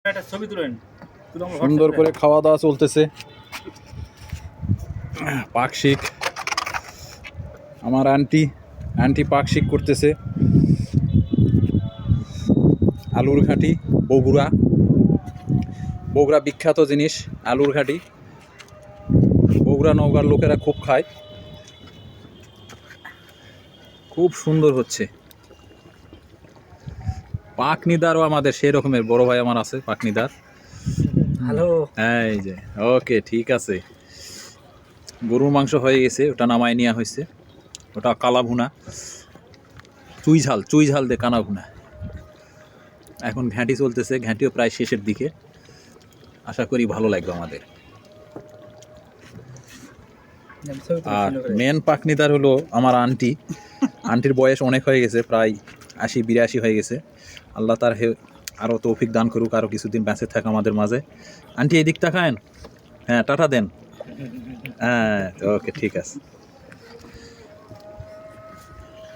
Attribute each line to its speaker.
Speaker 1: একটা ছবি তুলেন।
Speaker 2: সুন্দর করে খাওয়া দাওয়া চলতেছে। পাকশিক আমার আন্টি পাকশিক করতেছে। আলুর ঘাটি বগুড়া বিখ্যাত জিনিস আলুর ঘাটি। বগুড়া নওগাঁর লোকেরা খুব খায়। খুব সুন্দর হচ্ছে। পাকনিদারও আমাদের সেই রকমের বড় ভাই আমার আছে পাকনিদার।
Speaker 1: হ্যালো।
Speaker 2: এই যে ওকে ঠিক আছে। গরুর মাংস হয়ে গেছে, ওটা নামায় নেওয়া হয়েছে। ওটা কালা ভুনা, চুই ঝাল দিয়ে কানা ভুনা। এখন ঘ্যাঁটি চলতেছে, ঘ্যাঁটিও প্রায় শেষের দিকে। আশা করি ভালো লাগবে আমাদের। আর মেন পাকনিদার হলো আমার আন্টির বয়স অনেক হয়ে গেছে, প্রায় ৮০-৮২ হয়ে গেছে। আল্লাহ তার আরও তৌফিক দান করুক, আরও কিছুদিন বেঁচে থাক আমাদের মাঝে। আন্টি এই দিক তাকায়েন, হ্যাঁ টাটা দেন। হ্যাঁ ওকে ঠিক আছে।